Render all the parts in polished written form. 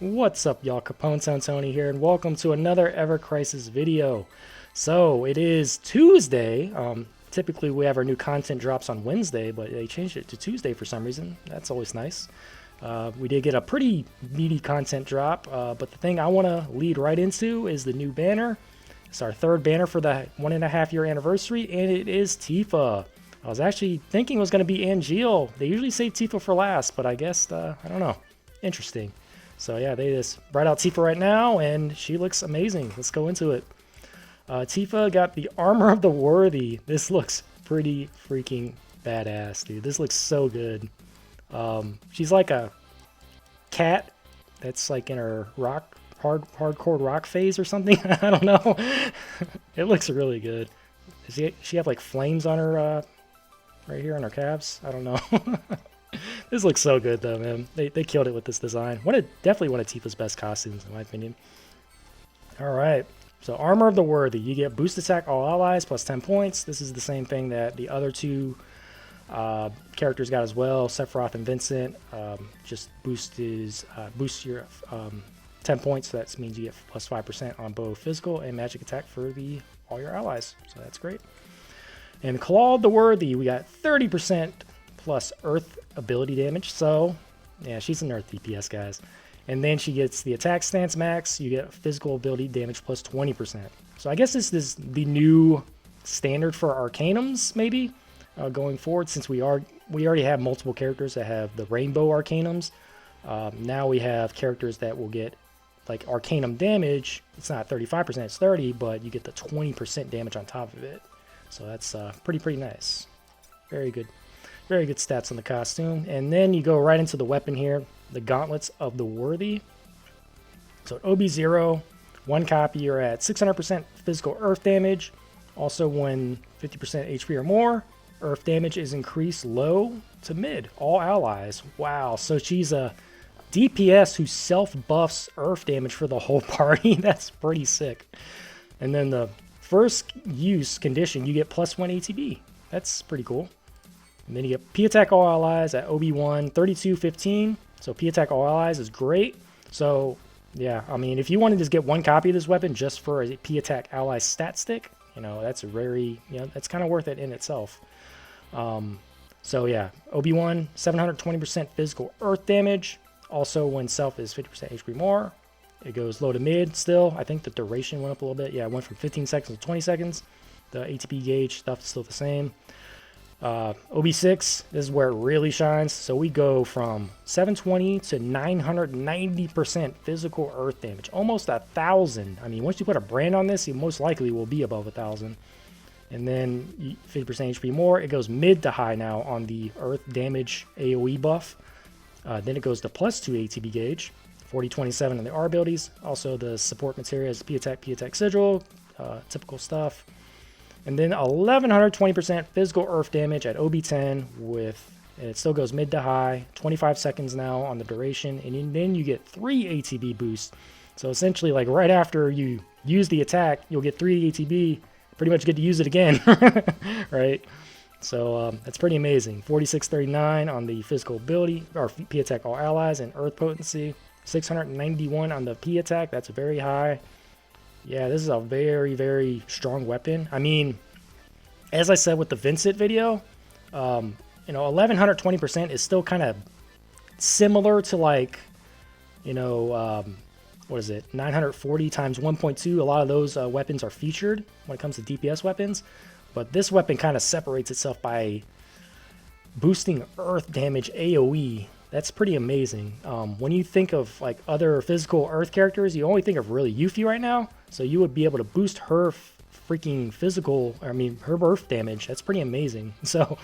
What's up, y'all? Capone Town Tony here, and welcome to another Ever Crisis video. So it is Tuesday. Typically we have our new content drops on Wednesday, but they changed it to Tuesday for some reason. That's always nice. We did get a pretty meaty content drop, but the thing I want to lead right into is the new banner. It's our third banner for the 1.5 year anniversary, and it is Tifa. I was actually thinking it was going to be Angeal. They usually save Tifa for last, but I guess, I don't know. Interesting. So yeah, they just brought out Tifa right now, and she looks amazing. Let's go into it. Tifa got the Armor of the Worthy. This looks pretty freaking badass, dude. This looks so good. She's like a cat that's like in her hardcore rock phase or something. I don't know. It looks really good. Does she have like flames on her right here on her calves? I don't know. This looks so good though, man. They killed it with this design. Definitely one of Tifa's best costumes, in my opinion. Alright, so Armor of the Worthy. You get Boost ATK All Allies plus 10 points. This is the same thing that the other two characters got as well, Sephiroth and Vincent. Just boost your 10 points, so that means you get plus 5% on both physical and magic attack for all your allies. So that's great. And Claw of the Worthy, we got 30% plus Earth ability damage. So, yeah, she's an Earth DPS, guys. And then she gets the attack stance max. You get physical ability damage plus 20%. So I guess this is the new standard for Arcanums, maybe, going forward, since we already have multiple characters that have the Rainbow Arcanums. Now we have characters that will get like Arcanum damage. It's not 35%, it's 30, but you get the 20% damage on top of it. So that's pretty nice. Very good. Very good stats on the costume. And then you go right into the weapon here, the Gauntlets of the Worthy. So at OB0, one copy, you're at 600% physical earth damage. Also, when 50% HP or more, earth damage is increased low to mid, all allies. Wow, so she's a DPS who self-buffs earth damage for the whole party. That's pretty sick. And then the first use condition, you get plus 1 ATB. That's pretty cool. And then you get P Attack All Allies at OB1, 32-15. So P Attack All Allies is great. So, yeah, I mean, if you wanted to just get one copy of this weapon just for a P Attack Ally stat stick, that's that's kind of worth it in itself. So, yeah, OB1, 720% physical earth damage. Also, when self is 50% HP more, it goes low to mid still. I think the duration went up a little bit. Yeah, it went from 15 seconds to 20 seconds. The ATP gauge stuff is still the same. OB6, this is where it really shines. So we go from 720 to 990% physical earth damage. Almost 1,000. I mean, once you put a brand on this, you most likely will be above 1,000. And then 50% HP more. It goes mid to high now on the earth damage AOE buff. Then it goes to plus 2 ATB gauge. 40-27 on the R abilities. Also the support material is P Attack Sigil. Typical stuff. And then 1,120% physical earth damage at OB10 and it still goes mid to high, 25 seconds now on the duration, and then you get 3 ATB boosts. So essentially, like right after you use the attack, you'll get 3 ATB, pretty much get to use it again, right? So that's pretty amazing. 46-39 on the physical ability, or P Attack All Allies, and Earth Potency. 691 on the P Attack, that's very high. Yeah, this is a very strong weapon. I mean, as I said with the Vincent video, 1,120% is still kind of similar to like, what is it, 940 times 1.2. A lot of those weapons are featured when it comes to DPS weapons, but this weapon kind of separates itself by boosting earth damage AOE. That's pretty amazing. When you think of like other physical earth characters, you only think of really Yuffie right now. So you would be able to boost her freaking her earth damage. That's pretty amazing. So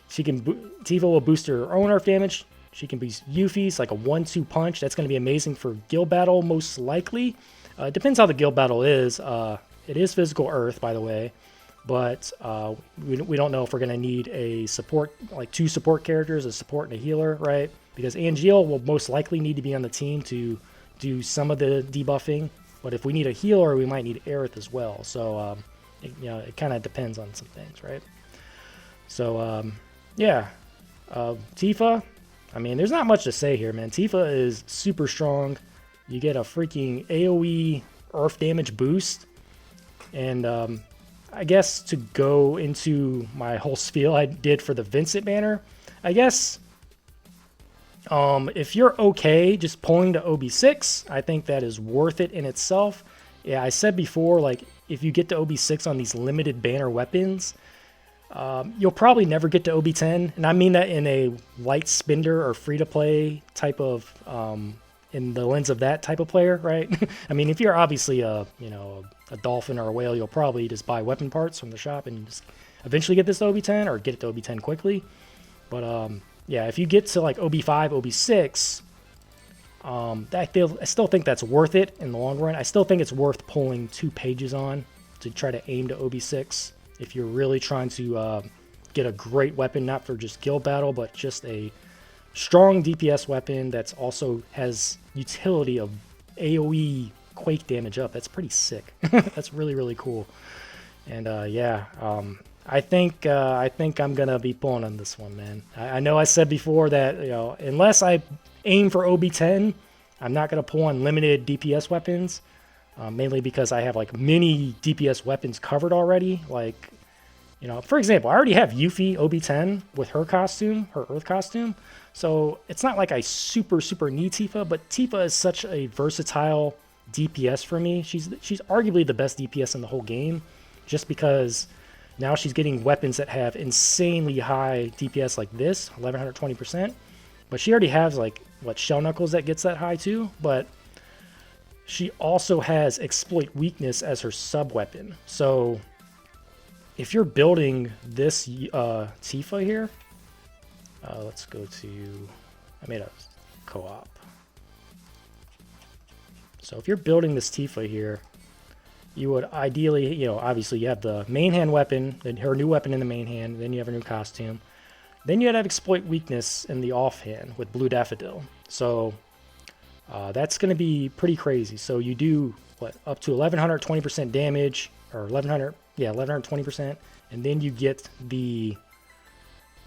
Tifa will boost her own earth damage. She can boost Yuffie's like a 1-2 punch. That's going to be amazing for guild battle most likely. It depends how the guild battle is. It is physical earth, by the way. But we don't know if we're going to need a support, like 2 support characters, a support and a healer, right? Because Angeal will most likely need to be on the team to do some of the debuffing. But if we need a healer, we might need Aerith as well. So, it kind of depends on some things, right? So, yeah. Tifa, I mean, there's not much to say here, man. Tifa is super strong. You get a freaking AOE Earth damage boost. And I guess to go into my whole spiel I did for the Vincent banner, I guess if you're okay just pulling to OB6, I think that is worth it in itself. Yeah, I said before, like, if you get to OB6 on these limited banner weapons, you'll probably never get to OB10. And I mean that in a light spender or free-to-play type of, in the lens of that type of player, right? I mean, if you're obviously a dolphin or a whale, you'll probably just buy weapon parts from the shop and just eventually get this to OB10 or get it to OB10 quickly. But yeah, if you get to like OB5, OB6, I still think that's worth it in the long run. I still think it's worth pulling 2 pages on to try to aim to OB6 if you're really trying to get a great weapon, not for just guild battle, but just a strong DPS weapon that's also has utility of AOE Quake Damage up. That's pretty sick. That's really, really cool. And yeah, I think I'm gonna be pulling on this one, man. I know I said before that, you know, unless I aim for OB10, I'm not gonna pull on limited DPS weapons, mainly because I have like many DPS weapons covered already. Like, you know, for example, I already have Yuffie OB10 with her costume, her Earth costume. So it's not like I super need Tifa, but Tifa is such a versatile DPS for me. She's arguably the best DPS in the whole game, just because now she's getting weapons that have insanely high DPS like this, 1120%. But she already has like what Shell Knuckles that gets that high too. But she also has Exploit Weakness as her sub weapon. So if you're building this Tifa here, let's go to, I made a co-op. So if you're building this Tifa here, you would ideally, you know, obviously you have the main hand weapon, then her new weapon in the main hand, then you have a new costume. Then you have Exploit Weakness in the offhand with Blue Daffodil. So that's going to be pretty crazy. So you do, what, up to 1120% damage, or 1120%, and then you get the,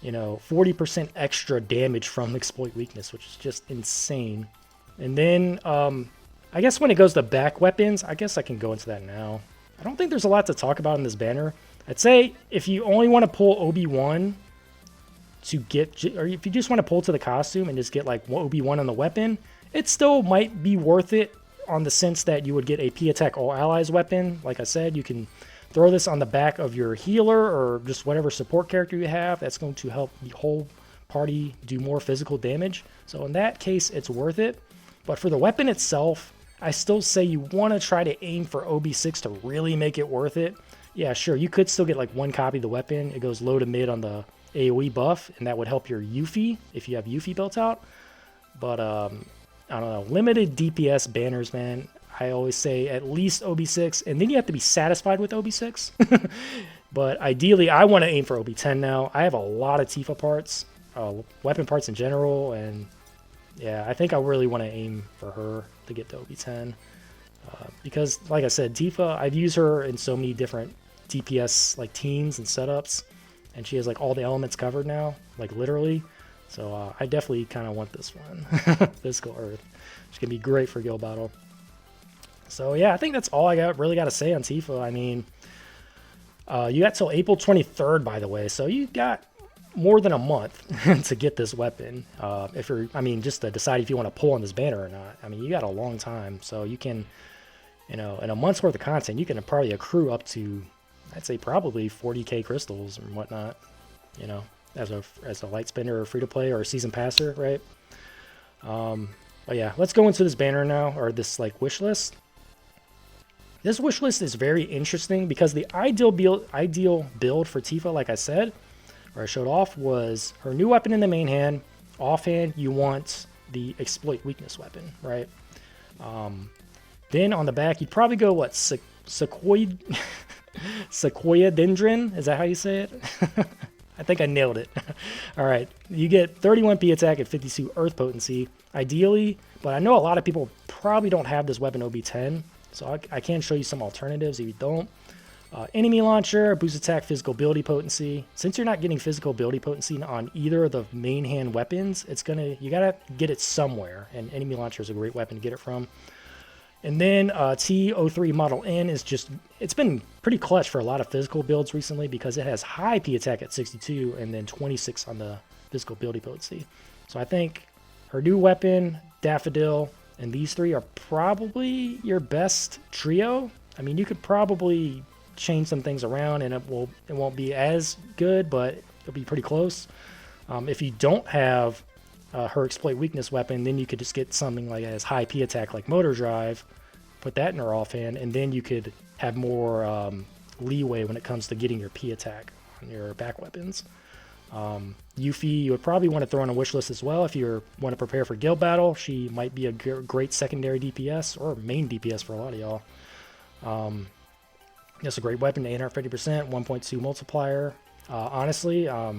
you know, 40% extra damage from Exploit Weakness, which is just insane. And then, I guess when it goes to back weapons, I guess I can go into that now. I don't think there's a lot to talk about in this banner. I'd say if you only want to pull OB1 to get, or if you just want to pull to the costume and just get like OB1 on the weapon, it still might be worth it on the sense that you would get a P Attack All Allies weapon. Like I said, you can throw this on the back of your healer or just whatever support character you have. That's going to help the whole party do more physical damage. So in that case, it's worth it. But for the weapon itself, I still say you want to try to aim for OB6 to really make it worth it. Yeah, sure, you could still get like 1 copy of the weapon. It goes low to mid on the AOE buff, and that would help your Yuffie if you have Yuffie built out. But I don't know, limited DPS banners, man. I always say at least OB6, and then you have to be satisfied with OB6. But ideally, I want to aim for OB10 now. I have a lot of Tifa parts, weapon parts in general, and yeah, I think I really want to aim for her to get to OB10. Because, like I said, Tifa, I've used her in so many different DPS like teams and setups, and she has like all the elements covered now, like literally. So I definitely kind of want this one, Physical Earth. It's gonna be great for guild battle. So yeah, I think that's all I really got to say on Tifa. I mean, you got till April 23rd, by the way, so you got more than a month to get this weapon. If you're, I mean, just to decide if you want to pull on this banner or not. I mean, you got a long time, so you can, you know, in a month's worth of content, you can probably accrue up to, I'd say probably 40k crystals and whatnot, you know, as a light spender or free to play or a season passer, right? But yeah, let's go into this banner now, or this like wish list. This wish list is very interesting because the ideal build for Tifa, like I said, or I showed off, was her new weapon in the main hand. Offhand, you want the Exploit Weakness weapon, right? Then on the back, you'd probably go, what, Sequoia Dendron? Is that how you say it? I think I nailed it. All right, you get 31 P attack and 52 Earth potency, ideally, but I know a lot of people probably don't have this weapon OB10, so I can show you some alternatives if you don't. Enemy launcher, boost attack, physical ability potency. Since you're not getting physical ability potency on either of the main hand weapons, you gotta get it somewhere, and enemy launcher is a great weapon to get it from. And then T03 Model N is it's been pretty clutch for a lot of physical builds recently because it has high P attack at 62 and then 26 on the physical ability potency. So I think her new weapon, Daffodil, and these three are probably your best trio. I mean, you could probably change some things around and it won't be as good, but it'll be pretty close. If you don't have her exploit weakness weapon, then you could just get something like as high P attack like Motor Drive, put that in her offhand, and then you could have more leeway when it comes to getting your P attack on your back weapons. Yuffie, you would probably want to throw on a wish list as well if you want to prepare for guild battle. She might be a great secondary DPS or main DPS for a lot of y'all. That's a great weapon, 850%, 1.2 multiplier. Honestly, yeah,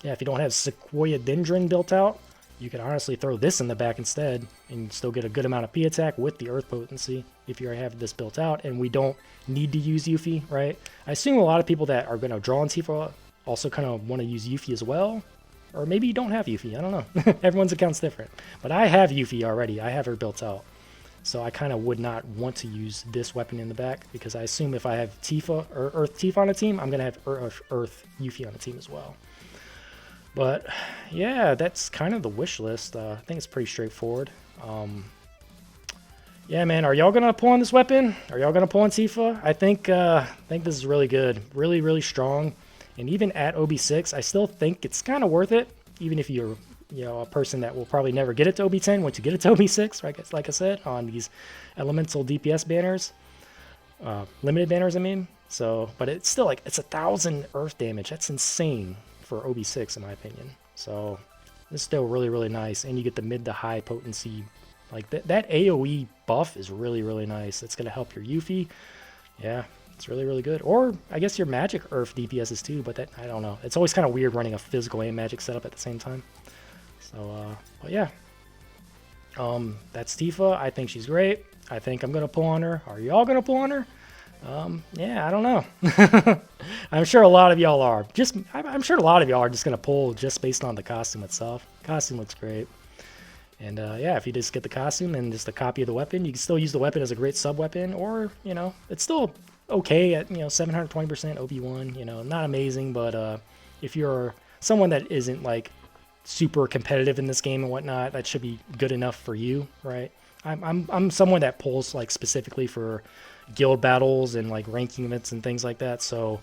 if you don't have Sequoia Dendron built out, you could honestly throw this in the back instead and still get a good amount of P attack with the earth potency if you have this built out. And we don't need to use Yuffie, right? I assume a lot of people that are going to draw on Tifa also kind of want to use Yuffie as well. Or maybe you don't have Yuffie, I don't know. Everyone's account's different. But I have Yuffie already, I have her built out. So I kind of would not want to use this weapon in the back because I assume if I have Tifa or Earth Tifa on a team, I'm going to have Earth Yuffie on a team as well. But yeah, that's kind of the wish list. I think it's pretty straightforward. Yeah, man, are y'all going to pull on this weapon? Are y'all going to pull on Tifa? I think this is really good. Really, really strong. And even at OB6, I still think it's kind of worth it. Even if you're a person that will probably never get it to OB10, once you get it to OB6, right? Like I said, on these elemental DPS banners. Limited banners, I mean. So, but it's still like, it's 1,000 earth damage. That's insane for OB6 in my opinion. So this is still really, really nice. And you get the mid to high potency. Like that AOE buff is really, really nice. It's going to help your Yuffie. Yeah, it's really, really good. Or I guess your magic earth DPSs too, but that, I don't know. It's always kind of weird running a physical and magic setup at the same time. So, but yeah. That's Tifa. I think she's great. I think I'm going to pull on her. Are y'all going to pull on her? Yeah, I don't know. I'm sure a lot of y'all are. I'm sure a lot of y'all are just going to pull just based on the costume itself. Costume looks great. And yeah, if you just get the costume and just a copy of the weapon, you can still use the weapon as a great sub-weapon, or, it's still okay at, 720% OB1, not amazing, but if you're someone that isn't, like, super competitive in this game and whatnot, that should be good enough for you, right? I'm someone that pulls, like, specifically for guild battles and, like, ranking events and things like that, so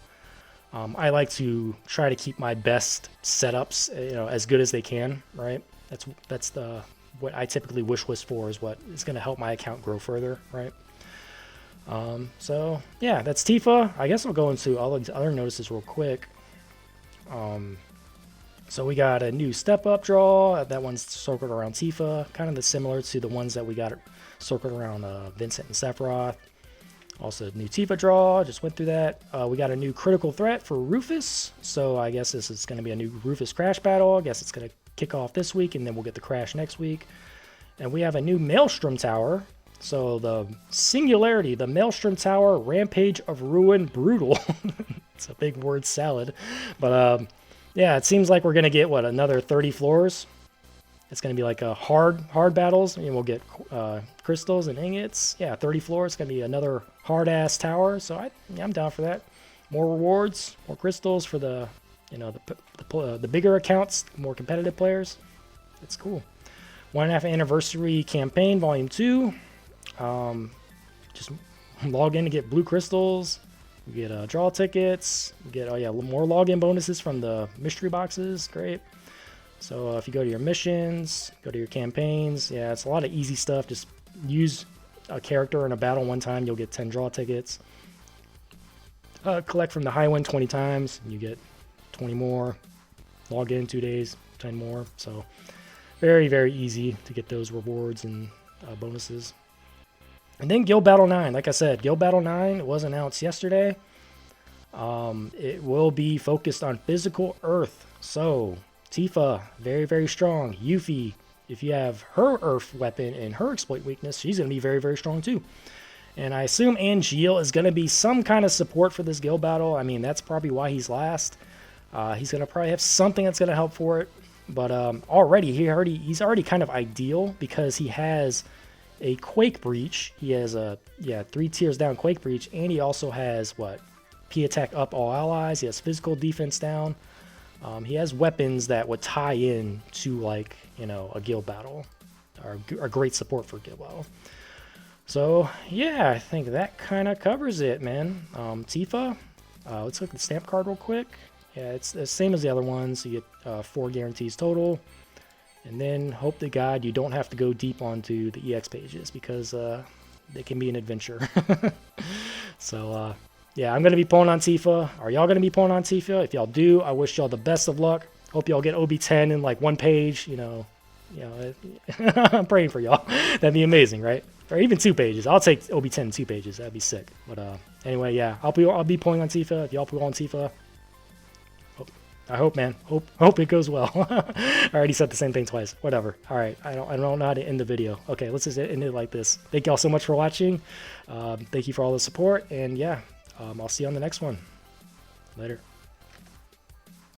I like to try to keep my best setups, as good as they can, right? That's what I typically wish list for, is what is going to help my account grow further, right? So yeah, that's Tifa. I guess I'll go into all the other notices real quick. So we got a new step up draw. That one's circled around Tifa, kind of similar to the ones that we got circled around Vincent and Sephiroth. Also, new Tifa draw, just went through that. We got a new critical threat for Rufus. So I guess this is going to be a new Rufus crash battle. I guess it's going to kick off this week, and then we'll get the crash next week. And we have a new Maelstrom Tower. So the Singularity, the Maelstrom Tower, Rampage of Ruin, Brutal. It's a big word salad. But yeah, it seems like we're going to get, another 30 floors? It's going to be like a hard battles, and we'll get crystals and ingots. Yeah, 30 floors. It's going to be another hard-ass tower, so I'm down for that. More rewards, more crystals for the bigger accounts, more competitive players. It's cool. 1.5 anniversary campaign, volume 2. Just log in to get blue crystals. You get draw tickets. You get more login bonuses from the mystery boxes. Great. So if you go to your missions, go to your campaigns, yeah, it's a lot of easy stuff. Just use a character in a battle one time, you'll get 10 draw tickets. Collect from the high one 20 times, you get 20 more. Log in 2 days, 10 more. So very, very easy to get those rewards and bonuses. And then Guild Battle 9, like I said, Guild Battle 9 was announced yesterday. It will be focused on physical earth. So Tifa, very, very strong. Yuffie, if you have her earth weapon and her exploit weakness, she's going to be very, very strong too. And I assume Angeal is going to be some kind of support for this guild battle. I mean, that's probably why he's last. He's going to probably have something that's going to help for it. But already, he's already kind of ideal because he has a Quake Breach. He has a, 3 tiers down Quake Breach. And he also has, what, P attack up all allies. He has physical defense down. He has weapons that would tie in to, like, you know, a guild battle. Or a great support for guild battle. So, yeah, I think that kind of covers it, man. Tifa, let's look at the stamp card real quick. Yeah, it's the same as the other ones. You get 4 guarantees total. And then, hope to God, you don't have to go deep onto the EX pages because they can be an adventure. So, yeah, I'm going to be pulling on Tifa. Are y'all going to be pulling on Tifa? If y'all do, I wish y'all the best of luck. Hope y'all get OB10 in, like, 1 page, you know. I'm praying for y'all. That'd be amazing, right? Or even 2 pages. I'll take OB10 in 2 pages. That'd be sick. But anyway, yeah, I'll be pulling on Tifa. If y'all pull on Tifa, I hope, man. Hope it goes well. I already said the same thing twice. Whatever. All right. I don't know how to end the video. Okay, let's just end it like this. Thank y'all so much for watching. Thank you for all the support. And yeah, I'll see you on the next one. Later.